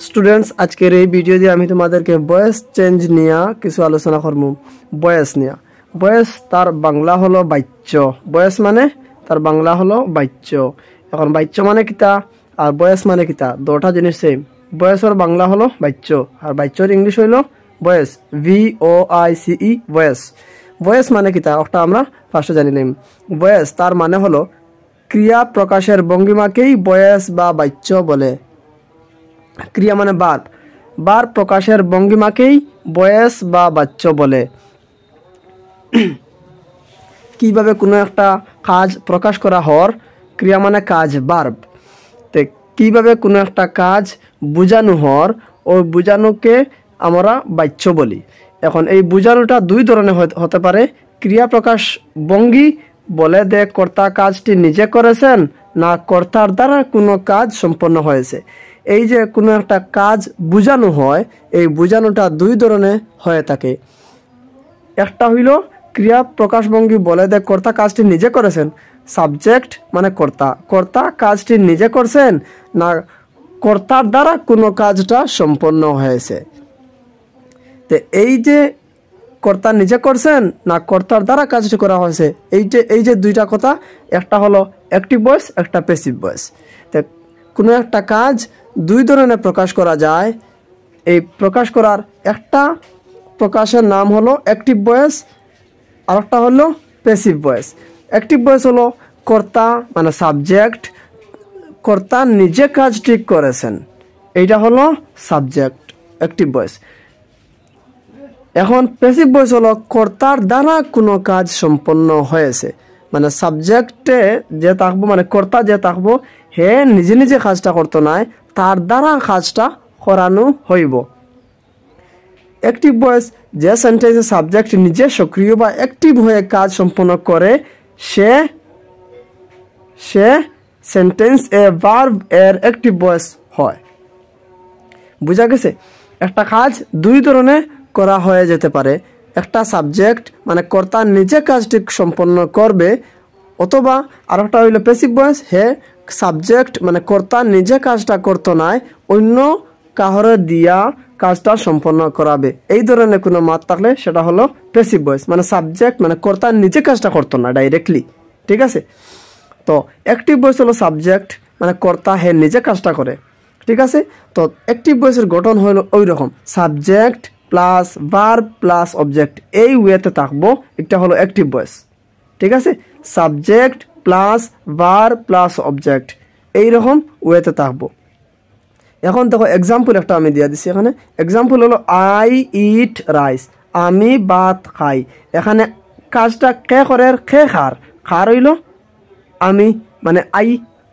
Students আজকের এই video দিয়ে আমি তোমাদেরকে ভয়েস চেঞ্জ নিয়ে কিছু আলোচনা করব। ভয়েস নিয়ে ভয়েস তার বাংলা হলো বাচ্য। ভয়েস মানে তার বাংলা হলো বাচ্য। এখন বাচ্য মানে কিতা আর ভয়েস মানে কিতা, দুটা জিনিস সেম। ভয়েসের বাংলা হলো বাচ্য আর বাচ্যর ইংলিশ হইল ভয়েস, VOICE ভয়েস। ভয়েস মানে কিতা ওটা আমরা ফার্স্টে জানিলাম। ভয়েস তার মানে হলো ক্রিয়া প্রকাশের ভঙ্গিমাকেই ভয়েস বা বাচ্য বলে। ক্রিয়া মানে বার্ব, বার্ব প্রকাশের ভঙ্গিমাকেই ভয়েস বা বাচ্য বলে। কিভাবে কোনো একটা কাজ প্রকাশ করা হওয়ার, ক্রিয়া মানে কাজ, বার্ব। তো কিভাবে কোনো একটা কাজ বুঝানো হওয়ার, ওই বুঝানোকে আমরা বাচ্য বলি। এখন এই বুঝানোটা দুই ধরনের হতে পারে। ক্রিয়া প্রকাশ ভঙ্গি বলে দে কর্তা কাজটি নিজে করেছেন না কর্তার দ্বারা কোনো কাজ সম্পন্ন হয়েছে। এই যে কোনো একটা কাজ বুঝানো হয়, এই বুঝানোটা দুই ধরনের হয়ে থাকে। একটা হইল ক্রিয়া প্রকাশভঙ্গি বলে দে কর্তা কাজটি নিজে করেছেন, সাবজেক্ট মানে কর্তা, কর্তা কাজটি নিজে করছেন না কর্তার দ্বারা কোনো কাজটা সম্পন্ন হয়েছে। তো এই যে কর্তা নিজে করছেন না কর্তার দ্বারা কাজটি করা হয়েছে, এই যে দুইটা কথা, একটা হলো অ্যাক্টিভ ভয়েস, একটা প্যাসিভ ভয়েস। তো কোনো একটা কাজ দুই ধরনের প্রকাশ করা যায়। এই প্রকাশ করার একটা প্রকাশের নাম হলো অ্যাক্টিভ ভয়েস, আর একটা হলো প্যাসিভ ভয়েস। অ্যাক্টিভ ভয়েস হলো কর্তা মানে সাবজেক্ট, কর্তা নিজে কাজ ঠিক করেছেন, এইটা হলো সাবজেক্ট অ্যাক্টিভ ভয়েস। এখন প্যাসিভ ভয়েস হলো কর্তার দ্বারা কোনো কাজ সম্পন্ন হয়েছে, মানে সাবজেক্টে যে থাকবো, মানে কর্তা যে থাকবো, হে নিজে নিজে কাজটা করতো নাই, তার দ্বারা কাজটা করানো হইব। অ্যাক্টিভ ভয়েস যে সেন্টেন্সে সাবজেক্ট নিজে সক্রিয় বা অ্যাক্টিভ হয়ে কাজ সম্পন্ন করে, সে সেন্টেন্স এ ভার্ব এর অ্যাক্টিভ ভয়েস হয়। বুঝা গেছে? একটা কাজ দুই ধরনের করা হয়ে যেতে পারে। একটা সাবজেক্ট মানে কর্তা নিজে কাজটি সম্পন্ন করবে, অথবা আরেকটা হইল প্যাসিভ ভয়েস, হে সাবজেক্ট মানে কর্তা নিজে কাজটা করতো নাই, অন্য কাহরে দিয়া কাজটা সম্পন্ন করাবে। এই ধরনের কোনো মাত থাকলে সেটা হলো প্যাসিভ ভয়েস, মানে সাবজেক্ট মানে কর্তা নিজে কাজটা করতো না ডাইরেক্টলি। ঠিক আছে? তো অ্যাক্টিভ ভয়েস হলো সাবজেক্ট মানে কর্তা হে নিজে কাজটা করে। ঠিক আছে? তো অ্যাক্টিভ ভয়েসের গঠন হলো ওই রকম, subject plus verb plus object, এই ওয়েতে থাকবো। একটা হলো অ্যাক্টিভ ভয়েস। ঠিক আছে? Subject plus verb plus object, এইরকম ওয়েতে থাকবো। এখন দেখো এক্সাম্পল একটা আমি দিয়ে দিচ্ছি এখানে। এক্সাম্পল হলো আই ইট রাইস, আমি ভাত খাই। এখানে কাজটা কে করে, খে খার, খার হইল আমি, মানে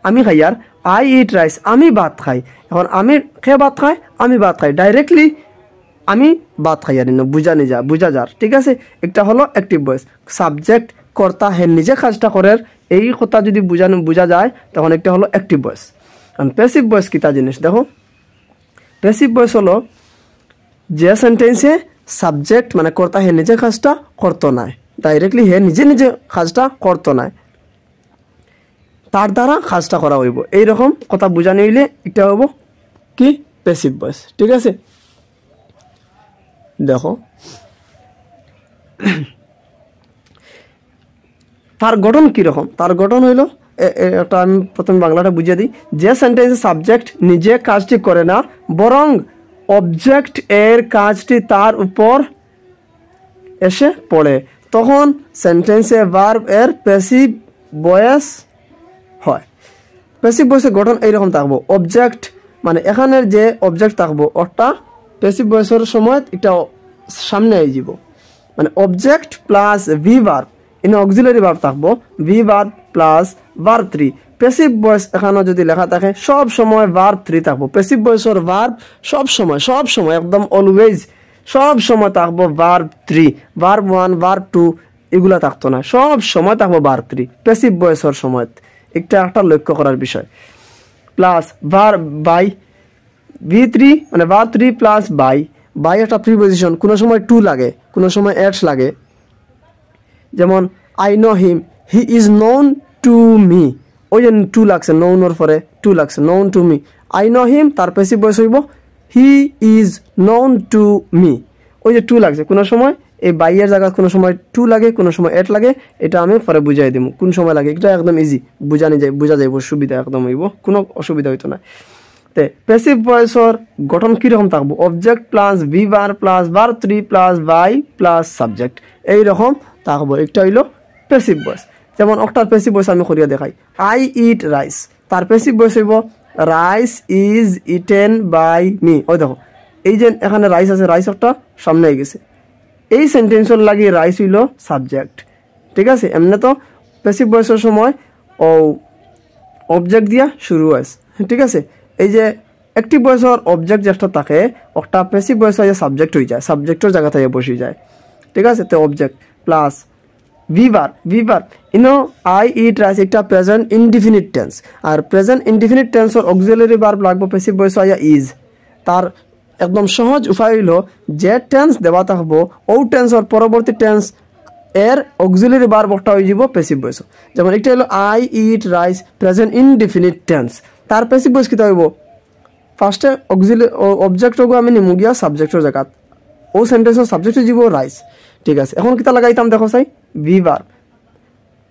আমি খাই, আর আই ইট রাইস আমি ভাত খাই। এখন আমি খে ভাত খাই, আমি ভাত খাই, ডাইরেক্টলি আমি ভাত খাই আর বুঝা যার। ঠিক আছে? একটা হলো অ্যাক্টিভ ভয়েস, সাবজেক্ট কর্তা হে নিজে কাজটা করে, এই কথা যদি বুঝা যায় তখন একটা হলো অ্যাক্টিভ ভয়েস। কারণ প্যাসিভ ভয়েস কিতা জিনিস দেখো। প্যাসিভ ভয়েস হলো যে সেন্টেন্সে সাবজেক্ট মানে কর্তা হে নিজে কাজটা করতো নাই, ডাইরেক্টলি হে নিজে কাজটা করতো নাই, তার দ্বারা কাজটা করা হইব, এইরকম কথা বুঝানো হইলে এটা হইব কি প্যাসিভ ভয়েস। ঠিক আছে? দেখো তার গঠন কিরকম, তার গঠন হইল একটা আমি প্রথমে বাংলাটা বুঝিয়ে দিই। যে সেন্টেন্সে সাবজেক্ট নিজে কাজটি করে না বরং অবজেক্ট এর কাজটি তার উপর এসে পড়ে, তখন সেন্টেন্সে ভার্ব এর প্যাসিভ ভয়েস হয়। প্যাসিভ ভয়েসের গঠন এইরকম থাকবো, অবজেক্ট মানে এখানের যে অবজেক্ট থাকবো ওটা প্যাসিভ ভয়েসের সময় এটা সামনে আই যাব, মানে object plus V verb, in auxiliary verb থাকবো, V verb plus verb 3। Passive voice এখানে যদি লেখা থাকে সব সময় ভার্ব 3 থাকবো। প্যাসিভ ভয়েসের ভার্ব সব সময় একদম অলওয়েজ সব সময় থাকবো ভার্ব 3, ভার্ব 1 ভার্ব 2 এগুলা থাকতো না, সব সময় থাকবো ভার্ব 3 প্যাসিভ ভয়েসের সময়। একটা লক্ষ্য করার বিষয়। প্লাস ভার্ব বাই V3 মানে ভার্ব 3 প্লাস বাই একটা প্রিপজিশন, কোনো সময় টু লাগে, কোনো সময় এটস লাগে। যেমন I know him, he is known to me, ওই যে টু লাগছে, নোনের পরে টু লাগছে, known to me. I know him তার প্যাসিভ ভয়েস হইব হি ইজ নোন টু মি, ওই যে টু লাগছে কোনো সময় এই বাইয়ের জায়গা কোনো সময় টু লাগে কোনো সময় এট লাগে, এটা আমি পরে বুঝাই দিব কোন সময় লাগে, এটা একদম ইজি বোঝা যাইব, সুবিধা একদম হইব, কোনো অসুবিধা হইতো না। তে প্যাসিভ ভয়েসর গঠন কীরকম থাকবো, object plus V bar plus bar 3 plus by plus subject, এইরকম থাকবো। একটা হইলো প্যাসিভ ভয়েস। যেমন একটা প্যাসিভ ভয়েস আমি করিয়া দেখাই, আই ইট রাইস, তার প্যাসিভ ভয়েস হইব rice is eaten by me. ওই দেখো এই যে এখানে রাইস আছে, রাইস একটা সামনে গেছে, এই সেন্টেন্সের লাগি রাইস হইল সাবজেক্ট, ঠিক আছে। এমনি তো প্যাসিভ ভয়েসের সময় ও অবজেক্ট দিয়া শুরু হয়, ঠিক আছে। এই যে অ্যাক্টিভ ভয়েসের অবজেক্ট যেটা থাকে একটা প্যাসিভ ভয়েস হয়ে সাবজেক্ট হয়ে যায়, সাবজেক্টের জায়গা থেকে বসে যায়, ঠিক আছে। তো অবজেক্ট প্লাস ভিভার ইনো আই ইট রাইস, এটা প্রেজেন্ট ইনডিফিনিট টেন্স, আর প্রেজেন্ট ইনডিফিনিট টেন্সের অক্সিলারি ভার্ব লাগবে প্যাসিভ ভয়েস হয়ে ইজ। তার একদম সহজ উপায় হইল যে টেন্স দেওয়া থাকবো ও টেন্সর পরবর্তী টেন্স এর অক্সিলারি ভার্ব একটা হয়ে যাব প্যাসিভ ভয়েস। যেমন একটা হলো I eat rice present indefinite tense, তার প্যাসিভ ভয়েস কিতা হইব, ফার্স্টে অবজেক্ট হবো আমি নিমু গিয়া সাবজেক্টের জায়গা, ও সেন্টেন্সের সাবজেক্ট হয়ে যাব রাইস, ঠিক আছে। এখন কিতা লাগাইতাম দেখো চাই ভিভার,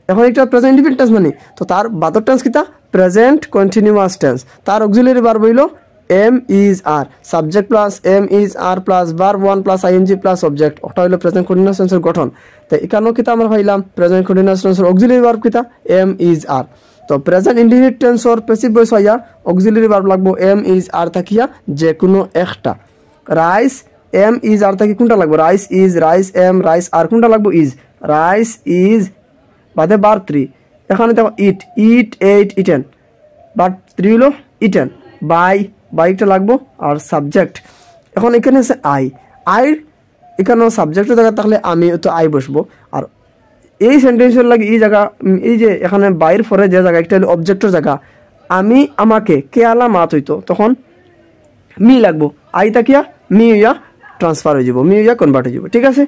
এখন একটা প্রেজেন্ট ইনডিফিনিট টেন্স মানে তো তার বাদর টেন্স কিতা প্রেজেন্ট কন্টিনিউয়াস টেন্স, তার অক্সিলারি ভার্ব হইল am is are, subject plus am is are plus verb 1 plus ING plus object, ওটা হইলো প্রেজেন্ট কন্টিনিউয়াস টেন্সের গঠন। তো এখানেও কিতা আমরা পাইলাম প্রেজেন্ট কন্টিনিউয়াস টেন্সের অক্সিলারি ভার্ব কিতা এম ইজ আর। তো present indefinite tensor passive voice হইয়া অক্সিলারি ভার্ব লাগবো এম ইজ আর থাকিয়া যে কোনো একটা। রাইস এম ইজ আর থাকি কোনটা লাগবো, rice is, rice am, rice are কোনটা লাগবো ইজ, রাইস ইজ বাদে বার 3, এখানে দেখো ইট এইট ইটেন, বার 3 হলো ইটেন, বাইকটা লাগবো আর সাবজেক্ট। এখন এখানে আছে আই এখানে সাবজেক্টের জায়গা থাকলে আমি তো আই বসবো, আর এই সেন্টেন্সের লাগে এই জায়গা, এই যে এখানে বাইর পরে যে জায়গা একটা হলো অবজেক্টের জায়গা, আমি আমাকে কে আলা মাত হইতো তখন মি লাগবো, আই তাকিয়া মি হইয়া ট্রান্সফার হয়ে যাব, মি হইয়া কনভার্ট হয়ে যাব, ঠিক আছে।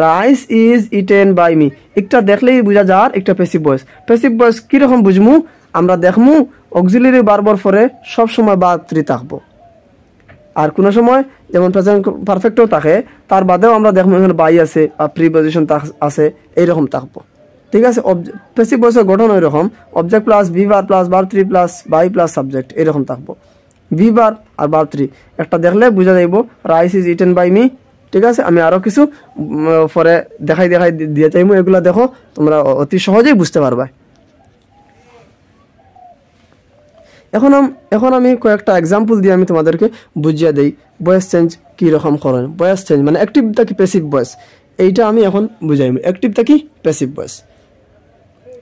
Rice is eaten by me, একটা দেখলেই বোঝা যার একটা প্যাসিভ ভয়েস। প্যাসিভ ভয়েস কীরকম বুঝমু আমরা দেখমু অক্সিলারি ভার্বর পরে সবসময় বার 3 থাকবো, আর কোনো সময় যেমন প্রেজেন্ট পারফেক্টও থাকে তার বাদেও আমরা দেখবো এখানে বাই আছে বা প্রিপজিশন আছে, এইরকম থাকবো, ঠিক আছে। প্যাসিভ ভয়েসের গঠন ওইরকম object plus V verb plus bar 3 plus by plus subject এরকম থাকবো। ভিভার আর বার 3 একটা দেখলে বোঝা যাইব rice is eaten by me, ঠিক আছে। আমি আরও কিছু পরে দেখাই দিয়ে চাইবো, এগুলো দেখো তোমরা অতি সহজেই বুঝতে পারবা। এখন আমি কয়েকটা এক্সাম্পল দিয়ে আমি তোমাদেরকে বুঝিয়ে দেই ভয়েস চেঞ্জ কীরকম করেন। ভয়েস চেঞ্জ মানে অ্যাক্টিভ থাকি প্যাসিভ ভয়েস, এইটা আমি এখন বুঝাইব। অ্যাক্টিভ থাকি প্যাসিভ ভয়েস,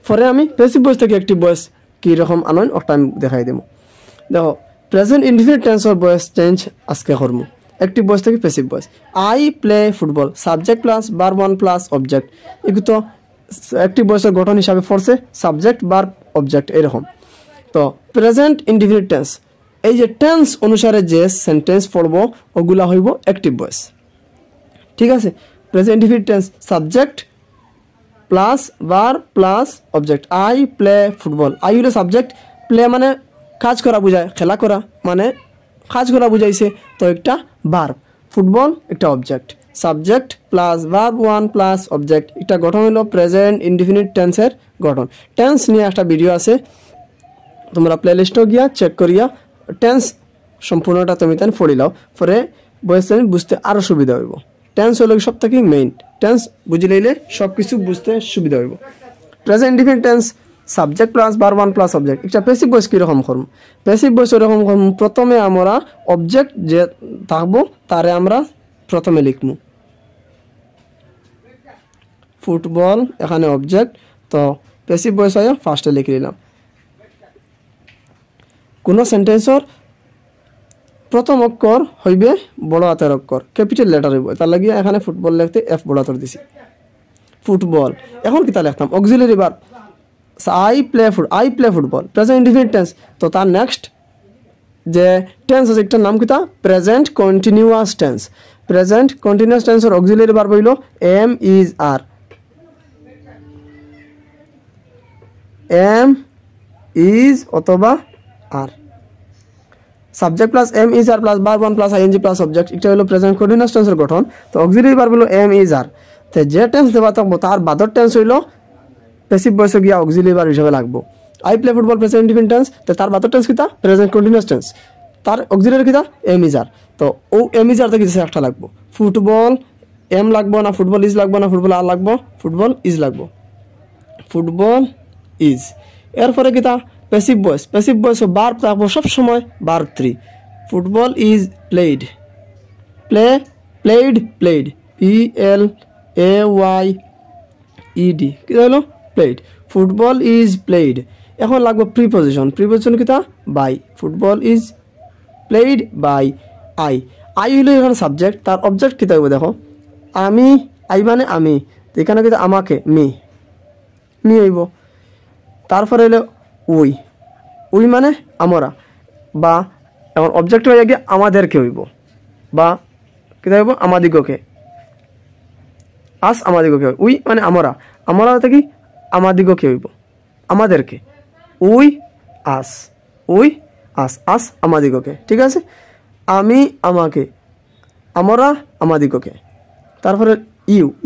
পরে আমি প্যাসিভ ভয়েস থেকে অ্যাক্টিভ ভয়েস কীরকম আনেন ওটা আমি দেখাই দেবো। দেখো প্রেজেন্ট ইনডিফিনিট টেন্সর ভয়েস চেঞ্জ আজকে করবো। অ্যাক্টিভ ভয়েস থেকে passive voice, I play football, subject plus verb 1 plus object, এগুলো তো অ্যাক্টিভ ভয়েসের গঠন হিসাবে পড়ছে সাবজেক্ট ভার্ব অবজেক্ট এরকম। তো প্রেজেন্ট ইনডিফিনিট টেন্স, এই যে টেন্স অনুসারে যে সেন্টেন্স পড়বো ওগুলা হইব অ্যাক্টিভ ভয়েস, ঠিক আছে। Present indefinite tense subject plus verb plus object, I play football, I হলো সাবজেক্ট, প্লে মানে কাজ করা বোঝায়, খেলা করা মানে কাজ করা বুঝাইছে, তো একটা ভার্ব, ফুটবল একটা object, subject plus verb 1 plus object, এটা গঠন হলো প্রেজেন্ট ইনডিফিনিট টেন্সের গঠন। টেন্স নিয়ে একটা ভিডিও আছে, তোমরা প্লেলিস্টও গিয়া চেক করিয়া টেন্স সম্পূর্ণটা তুমি তাই পড়ি লাও, পরে ভয়েস চেঞ্জ বুঝতে আরও সুবিধা হইব। টেন্স হলো সব থেকে মেইন, টেন্স বুঝে লইলে সব কিছু বুঝতে সুবিধা হইব। Present indefinite tense subject plus verb 1 plus object, একটা প্যাসিভ ভয়েস কীরকম করব, প্যাসিভ ভয়েস ওরকম করব, প্রথমে আমরা অবজেক্ট যে থাকবো তারে আমরা প্রথমে লিখবো, ফুটবল এখানে অবজেক্ট, তো প্যাসিভ ভয়েস হয় ফার্স্টে লিখে নিলাম। কোনো সেন্টেন্সর প্রথম অক্ষর হইবে বড় হাতের অক্ষর, ক্যাপিটাল লেটার হইব, তার লাগিয়ে এখানে ফুটবল লিখতে এফ বড় হাতের দিছি, ফুটবল। এখন কিতা লিখতাম auxiliary verb, I play football, present indefinite tense, তো তার নেক্সট যে টেন্স আছে একটার নাম কিতা present continuous tense. Present continuous টেন্সের অক্সিলারি ভার্ব হইল am is are, am is অথবা are. Subject plus am is are plus verb one plus ING plus object, এটা হলো প্রেজেন্ট কন্টিনিউয়াস টেন্সের গঠন। তো অক্সিলারি ভার্ব হলো এম ইজ আর, তো যে টেন্স দেওয়া থাকবো তার বাদর টেন্স হইলো প্যাসিভ ভয়েসে গিয়া অক্সিলারি ভার্ব হিসেবে লাগবো। I play football present indefinite tense, তো তার বাদর টেন্স কিতা প্রেজেন্ট কন্টিনিউয়াস টেন্স, তার অক্সিলারি কিতা এম ইজ আর। তো ও এম ইজ আর থেকে কিছু একটা লাগবো, ফুটবল এম লাগবো না ফুটবল ইজ লাগবো না ফুটবল আর লাগবো, ফুটবল ইজ লাগবো, ফুটবল ইজ। এরপরে কিতা প্যাসিভ ভয়েস ভার্ব থাকবো সবসময় verb 3, football is played, played PLAYED কি হলো প্লেইড, ফুটবল ইজ প্লেইড। এখন লাগবে প্রিপোজিশন কিতা by, football is played by I হইলো এখানে সাবজেক্ট, তার অবজেক্ট কিতা হইব দেখো আমি, আই মানে আমি, এখানে কিতা আমাকে মি হইব। তারপরে হইলো উই মানে আমরা, বা এখন অবজেক্ট হয়ে গিয়ে আমাদেরকে হইব, বা কিতা হইব আমাদিগকে, আমাদিগকে, উই মানে আমরা থেকে আমাদিগকে হইব, আমাদেরকে, উই আস আমাদিগকে, ঠিক আছে। আমি আমাকে, আমরা আমাদিগকে। তারপরে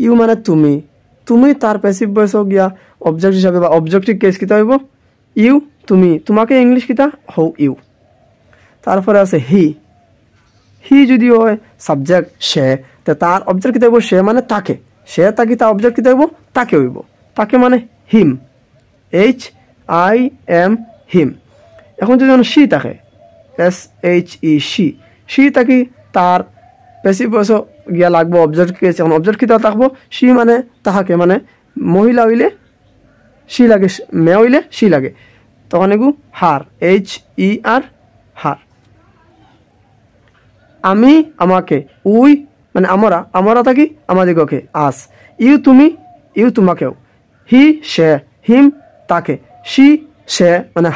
ইউ মানে তুমি তার প্যাসিভ ভয়েস গিয়া অবজেক্ট হিসাবে বা অবজেক্টিভ কেস কিতা হইব ইউ, তুমি, তোমাকে ইংলিশ কিতা হও ইউ। তারপরে আছে হি যদি হয় সাবজেক্ট সে, তো তার অবজেক্ট কিতা হইব সে মানে তাকে, সে তাকে তার অবজেক্ট কিতা হইব তাকে হইব, তাকে মানে হিম, HIM হিম। এখন যদি সি থাকে SHE সি তাকে তার প্যাসিভ ভয়েস গিয়া লাগবো অবজেক্ট কেস, এখন অবজেক্ট কিতা থাকবো সি মানে তাহাকে, মানে মহিলা হইলে সি লাগে, মেয়ে হইলে সি লাগে, তখন এগু হার HER হার। আমি আমাকে, উই মানে আমরা থাকি আমাদিগকে, আস, ইউ তোমাকেও, হি সে, হিম তাকে, সে মানে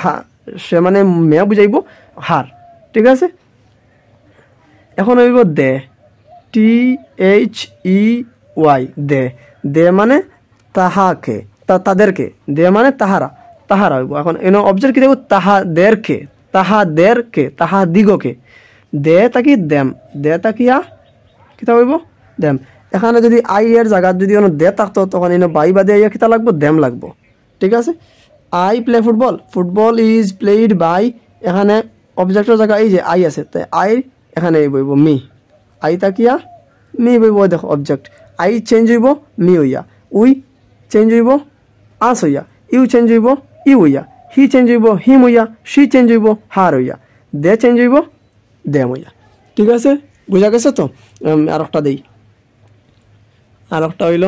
সে মানে মেয়ে বুঝাইব হার, ঠিক আছে। এখন হইব THEY দে মানে তাহাকে, তাদেরকে, দে মানে তাহারা হইব। এখন এনে অবজেক্ট কি দেব তাহাদেরকে, তাহাদিগকে, দে তাকি দেম, দে তাকিয়া কিতা হইব দেম। এখানে যদি আই এর জায়গা যদি দে থাকতো তখন এনে বাই বাদে আইয়া কিতা লাগবো দেম লাগবো, ঠিক আছে। I play football is played by, এখানে অবজেক্টের জায়গা এই যে আই আছে, তাই আই এখানে বইব মি, আই তাকিয়া মি বইব, দেখো অবজেক্ট আই চেঞ্জ হইব মি হইয়া, উই চেঞ্জ হইব আস হইয়া, ইউ চেঞ্জ হইব ইউ হইয়া, হি চেঞ্জ হইব হিম হইয়া, সি চেঞ্জ হইব হার হইয়া, দে চেঞ্জ হইব দেম হইয়া, ঠিক আছে। বুঝা গেছে তো। আর একটা দেই, আর একটা হইল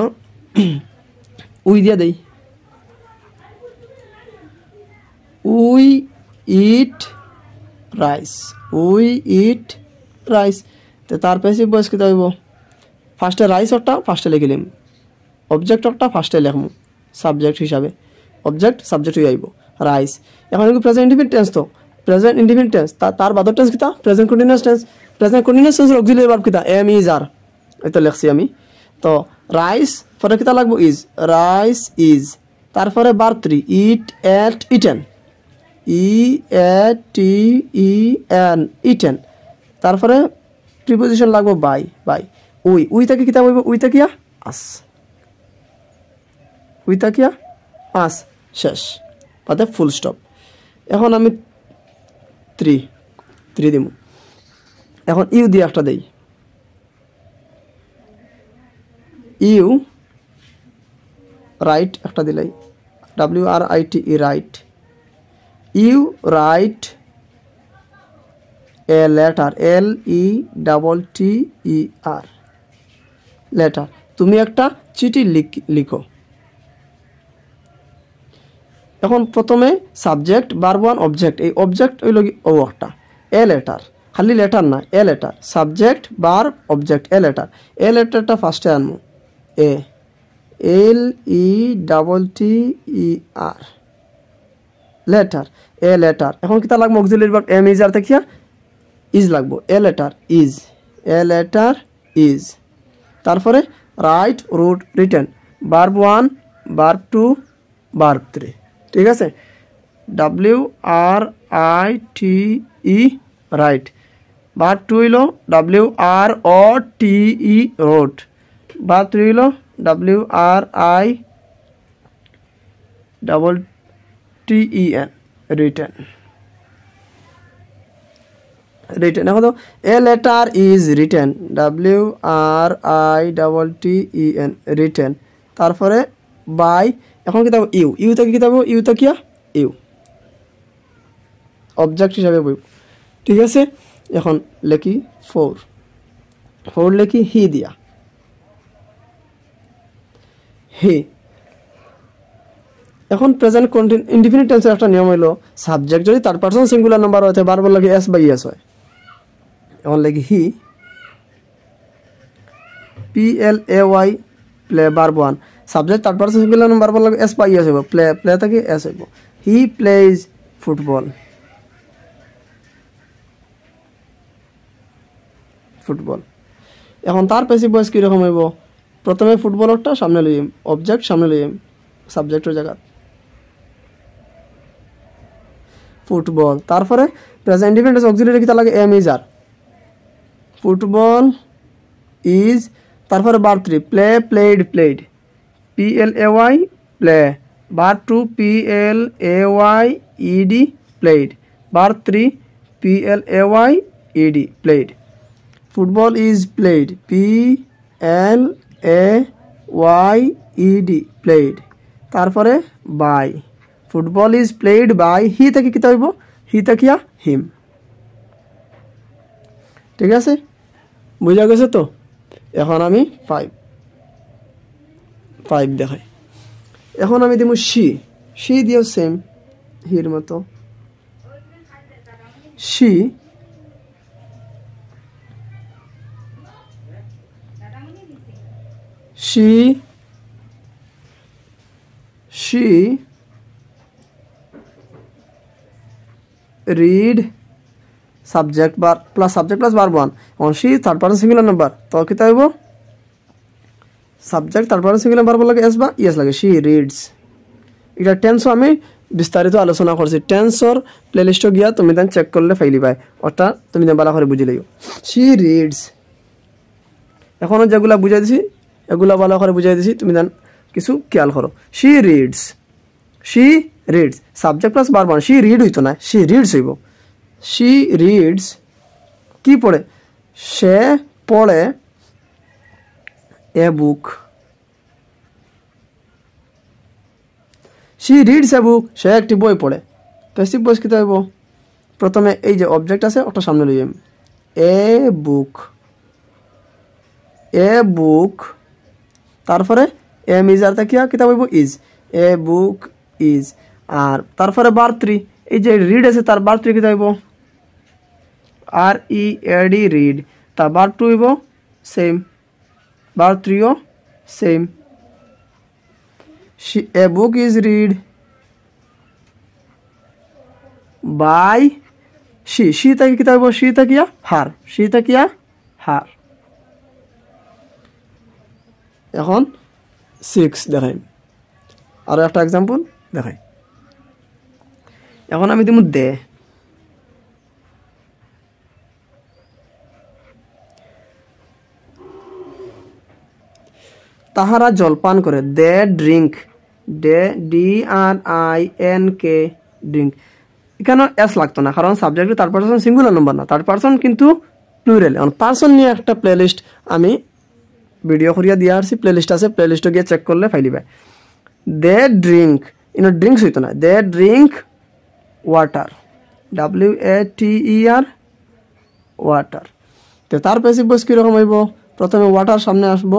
উই দিয়া দেই, উই ইট রাইস, তো তার প্যাসিভ ভয়েস কিতা হইব ফার্স্টে রাইস ওরটা ফার্স্টে লিখিলিম, অবজেক্ট ওরটা ফার্স্টে লিখমু সাবজেক্ট হিসাবে, অবজেক্ট সাবজেক্ট হয়ে আইব রাইস। এখন প্রেজেন্ট ইনডিফিনিট টেন্স, তো প্রেজেন্ট ইনডিফিনিট টেন্স তার বাদর টেন্স কিতা present continuous tense, present continuous টেন্সের অক্সিলারি ভার্ব কিতা এম ইজ আর, এটা লিখছি আমি। তো রাইস পরে কিতা লাগবো ইজ, রাইস ইজ, তারপরে ভার্ব 3 ইটেন, ইটেন, তারপরে প্রিপোজিশন লাগবো বাই, উই তাকে কিতা হইব উই তাকিয়া আস, শেষ পাতে ফুল স্টপ। এখন আমি 3 দিব, এখন ইউ দিয়ে একটা দেই, ইউ রাইট একটা দিলাই WRITE write, you write a letter LETTER letter, তুমি একটা চিঠি লিখো। এখন প্রথমে সাবজেক্ট ভার্ব ওয়ান অবজেক্ট, এই অবজেক্ট হইল ও একটা এ লেটার, খালি লেটার না a letter, subject verb object a লেটারটা ফার্স্টে আনমু LETTER লেটার, এ লেটার। এখন কিতা লাগবো auxiliary verb am is are দেখিয়া ইজ লাগবো, এ লেটার ইজ, তারপরে write wrote written, verb 1 verb 2 verb 3, ঠিক আছে। WRITE right. ভার্ব 2 হইল WROTE রোট। ভার্ব 3 হইল WRITTEN রিটেন। রিটেন এখন তো এ letter is written WRITTEN written. তারপরে বাই এখন কি থাকবো ইউ। ইউ থেকে কি থাকবো ইউ থাকিয়া ইউ অবজেক্ট হিসাবে বই। ঠিক আছে এখন লেখি 4 লেখি হি দিয়া হি। এখন প্রেজেন্ট ইনডিফিনিট টেন্সের একটা নিয়ম হইল সাবজেক্ট যদি থার্ড পারসন সিঙ্গুলার নাম্বার হয় বারবার লাগে এস বাই এস হয়। এখন লেখি he PLAY play verb 1 subject third person singular number বারবার লাগে এস বাই এস হইব। প্লে থেকে এস হইব। He plays football. এখন তার প্যাসিভ ভয়েস কীরকম হইব প্রথমে ফুটবলরটা সামনে লইম অবজেক্ট সামনে লইম সাবজেক্টের জায়গা ফুটবল। তারপরে প্রেজেন্ট ইনডিফিনিট অক্সিলারি কিতা লাগে am is are football is. তারপরে verb 3 play played PLAY play. Verb 2 PLAYED played. Verb 3 PLAYED played. Football is played PLAYED played. তারপরে by football is played by he থেকে কি হইব হি থাকিয়া হিম। ঠিক আছে বুঝা গেছে তো। এখন আমি 5 দেখাই। এখন আমি দিব শি দিও সেম হির মতো she read subject plus verb 1 on she third person singular number তো কি তাইব subject third person singular verb লাগে s বা yes লাগে she reads। এটা টেন্স আমি বিস্তারিত আলোচনা করছি টেন্সর প্লেলিস্টে গিয়া তুমি দেন চেক করলে ফাইলি পাই ওটা তুমি দেন ভালো করে বুঝি লইও। she reads এখনো যেগুলা বুঝাই দিছি এগুলা ভালো করে বুঝাই দিছি তুমি দেন কিছু খেয়াল করো। she reads subject plus verb 1 she read হইতো না she reads হইব। she reads কি পড়ে সে পড়ে এ বুক। she reads a book সে একটি বই পড়ে। প্যাসিভ ভয়েস কি হইব প্রথমে এই যে অবজেক্ট আছে ওটা সামনে লইম এ বুক। তারপরে এম ইজ আর তাকিয়া কিতাব হইব ইজ এ বুক ইজ। আর তারপরে ভার্ব 3 এই যে রিড আছে তার ভার্ব 3 কিতাব হইব READ রিড। তার ভার্ব 2 হইব সেম ভার্ব 3 ও same a book is read by she থেকে কিতাব হইব শি থাকিয়া হার। এখন 6 দেখাই আরো একটা এক্সাম্পল দেখাই। এখন আমি দিব দে তাহারা জলপান করে দে ড্রিঙ্ক DRINK ড্রিঙ্ক। এখানে এস লাগতো না কারণ সাবজেক্টে থার্ড পারসন সিঙ্গুলার নাম্বার না থার্ড পারসন কিন্তু প্লুরাল। এখন পারসন নিয়ে একটা প্লেলিস্ট আমি ভিডিও করিয়া দিয়া আসছি প্লেলিস্ট আছে প্লেলিস্টে গিয়ে চেক করলে ফাইলিবে। দে ড্রিঙ্ক ড্রিঙ্কস হইতো না দে ড্রিঙ্ক ওয়াটার WATER ওয়াটার। তো তার প্যাসিভ ভয়েস কীরকম হইব প্রথমে ওয়াটার সামনে আসবো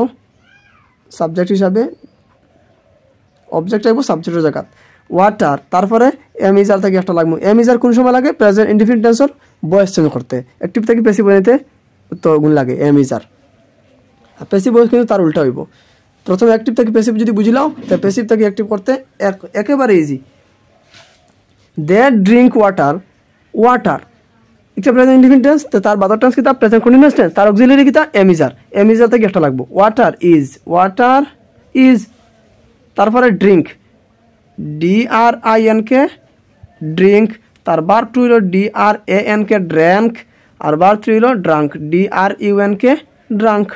সাবজেক্ট হিসাবে অবজেক্ট আইব সাবজেক্টের জায়গা ওয়াটার। তারপরে এম ইজ আর থেকে একটা লাগবে এম ইজ আর কোন সময় লাগে প্রেজেন্ট ইনডিফিনিট টেন্সর ভয়েস চেঞ্জ করতে অ্যাক্টিভ থেকে প্যাসিভ বানাইতে তো গুণ লাগে am is are. Passive voice কিন্তু তার উল্টা হইব প্রথমে অ্যাক্টিভ থেকে প্যাসিভ যদি বুঝিলাও তাই প্যাসিভ থেকে অ্যাক্টিভ করতে একেবারে ইজি। দে ড্রিঙ্ক ওয়াটার একটা প্রেজেন্ট ইনডিফিনিট টেন্স তো তার বাদার টেন্স কিতা প্রেজেন্ট কন্টিনিউয়াস টেন্স তার অক্সিলারি কিতা এম ইজ আর থেকে একটা লাগবে ওয়াটার ইজ। তারপরে ড্রিঙ্ক DRINK ড্রিঙ্ক তার ভার্ব টু হলো DRAN কে ড্র্যাঙ্ক আর ভার্ব থ্রি হলো ড্রাঙ্ক DRUN কে ড্রাঙ্ক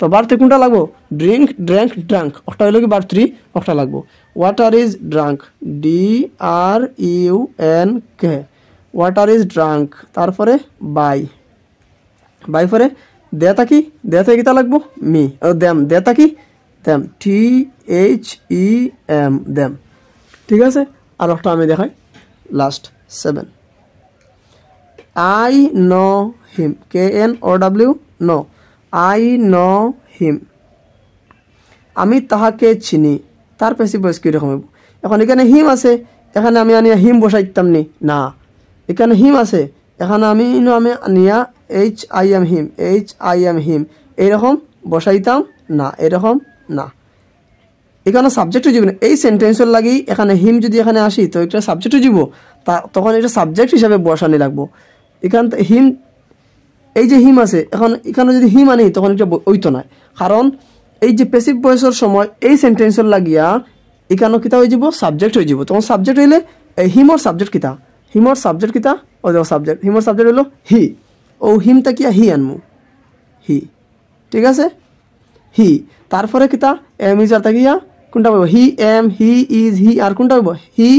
তো ভার্ব থ্রি কোনটা লাগবো ড্রিঙ্ক ড্র্যাঙ্ক ড্রাঙ্ক ওটা হলো কি ভার্ব থ্রি ওটা লাগবো ওয়াটার ইজ ড্রাঙ্ক DRUN কে ওয়াটার ইজ ড্রাঙ্ক তারপরে বাই বাই পরে দেতা কি কিতা লাগবো মি ও দেম দেতা কি দেম THEM দেম ঠিক আছে আর একটা আমি দেখাই last 7 I know him KNOW no I know him আমি তাহাকে চিনি তার প্যাসিভ ভয়েস কি রকম হবে এখন এখানে হিম আছে এখানে আমি আনিয়া হিম বসাইতাম নি না এখানে হিম আছে এখানে আমি আনিয়া HIM হিম এইরকম বসাইতাম না এরকম না এখানে সাবজেক্ট হয়ে যাবে না এই সেন্টেন্সের লাগি এখানে হিম যদি এখানে আসি তো একটা সাবজেক্ট হয়ে যাব তখন এটা সাবজেক্ট হিসাবে বসানি লাগবো এখান হিম এই যে হিম আছে এখন এখানে যদি হিম আনি তখন এটা ওইতো না কারণ এই যে প্যাসিভ ভয়েসের সময় এই সেন্টেন্সের লাগিয়া এখানে কিতা হয়ে যাব সাবজেক্ট হয়ে যাব তখন সাবজেক্ট হইলে এই হিমর সাবজেক্ট কিতা ও দেখো সাবজেক্ট হিমর সাবজেক্ট হলো হি ও হিমটা কিয়া হি আনমু হি ঠিক আছে হি তারপরে কিতা এম ইজ আর তাকিয়া কোনটা বলবো হি এম হি ইজ হি আর কোনটা বলবো হি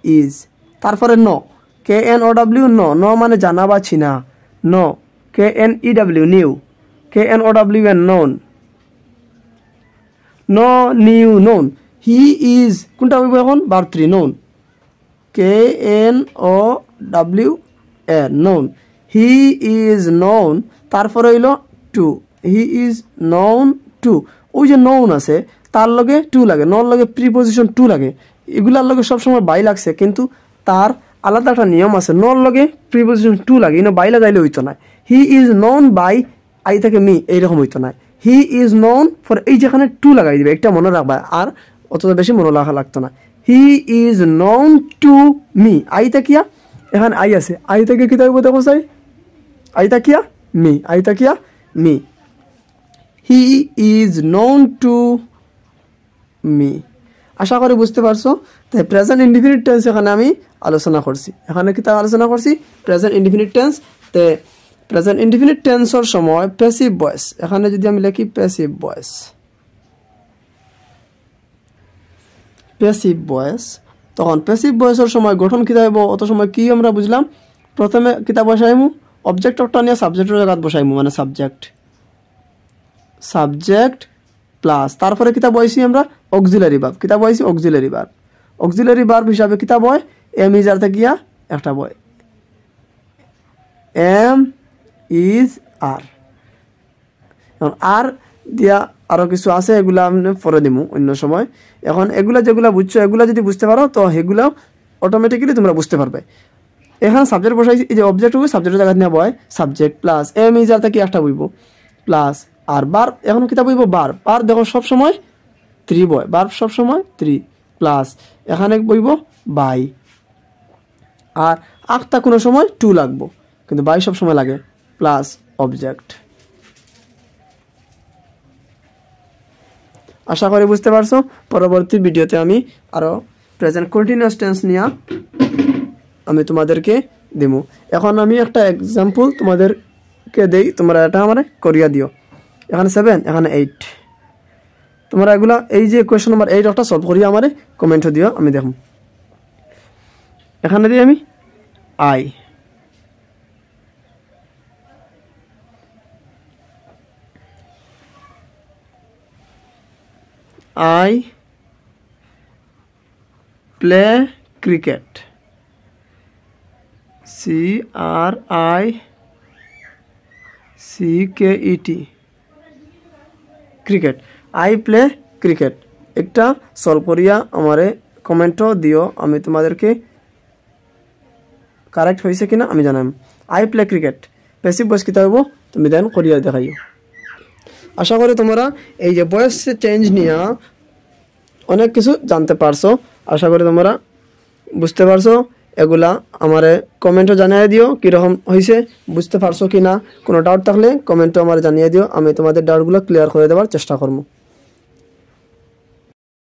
ইজ তারপরে ন KNOW ন মানে জানা বা চিনা ন KNEW new KNOWN known no new known he is কোনটা বলবো এখন verb three known KNOWN known he is known তারপরে হইলো two he is known to ওই যে known আছে তার লগে টু লাগে নর লগে প্রিপোজিশন টু লাগে এগুলার লগে সবসময় বাই লাগছে কিন্তু তার আলাদা একটা নিয়ম আছে নর লগে প্রিপোজিশন টু লাগে ইনো বাই লাগাইলে হইতো না he is known by I থেকে মি এইরকম হইতো না হি ইজ নোন ফর এই যেখানে টু লাগাই দিবে একটা মনে রাখবা আর অতটা বেশি মনে রাখা লাগতো না he is known to me I তাকিয়া এখানে আই আছে আই থেকে কি থাকবো দেখো চাই আই তাকিয়া me he is known to me আশা করি বুঝতে পারছো তাই প্রেজেন্ট ইনডিফিনিট টেন্স এখানে আমি আলোচনা করছি এখানে কি তা আলোচনা করছি প্রেজেন্ট ইনডিফিনিট টেন্স তে প্রেজেন্ট ইনডিফিনিট টেন্সের সময় প্যাসিভ ভয়েস এখানে যদি আমি লিখি প্যাসিভ ভয়েস তখন প্যাসিভ ভয়েসের সময় গঠন কিতা হইব অত সময় কি আমরা বুঝলাম প্রথমে কিতা বসাইমু অবজেক্টটা নিয়ে সাবজেক্টের জায়গাত বসাইমু মানে সাবজেক্ট প্লাস তারপরে কিতা বইছি আমরা অক্সিলারি ভার্ব কিতা বইছি অক্সিলারি ভার্ব হিসাবে কিতা বয় এম ইজ আর থাকিয়া একটা বয় এম ইজ আর এখন আর দিয়া আরো কিছু আছে এগুলা আমি পরে দিমু অন্য সময় এখন এগুলা যেগুলা বুঝছো এগুলা যদি বুঝতে পারো তো এগুলা অটোমেটিক্যালি তোমরা বুঝতে পারবে এখানে সাবজেক্ট বসাইছি এই যে অবজেক্ট হবে সাবজেক্টের জায়গা নিয়ে বয় সাবজেক্ট প্লাস এম ইজ আর থাকিয়া একটা বইব প্লাস আর ভার্ব এখন কিতা বইব ভার্ব দেখো সব সময় 3 বয় ভার্ব সব সময় 3 প্লাস এখানে বইব বাই আর আখটা কোনো সময় 2 লাগবো কিন্তু বাই সব সময় লাগে প্লাস অবজেক্ট আশা করি বুঝতে পারছো পরবর্তী ভিডিওতে আমি আরো প্রেজেন্ট কন্টিনিউয়াস টেন্স নিয়ে আমি তোমাদেরকে দেবো এখন আমি একটা एग्जांपल তোমাদেরকে দেই তোমরা এটা আমারে করিয়া দিও এখানে 7 এখানে 8 তোমরা এগুলা এই যে কোশ্চেন নাম্বার 8 একটা সলভ করিয়া আমারে কমেন্ট দিও আমি দেখুম এখানে দিই আমি I play cricket CRICKET cricket I play cricket একটা সলভ করিয়া আমারে কমেন্টও দিও আমি তোমাদেরকে কারেক্ট হয়েছে কিনা আমি Janam I play cricket passive voice কিতা হইব তুমি দেন করিয়া দেখাইও আশা করি তোমরা এই যে ভয়েস চেঞ্জ নিয়ে অনেক কিছু জানতে পারছো আশা করি তোমরা বুঝতে পারছো এগুলা আমারে কমেন্টও জানিয়ে দিও কিরকম হয়েছে বুঝতে পারছো কিনা কোনো ডাউট থাকলে কমেন্টও আমারে জানিয়ে দিও আমি তোমাদের ডাউটগুলো ক্লিয়ার করে দেওয়ার চেষ্টা করব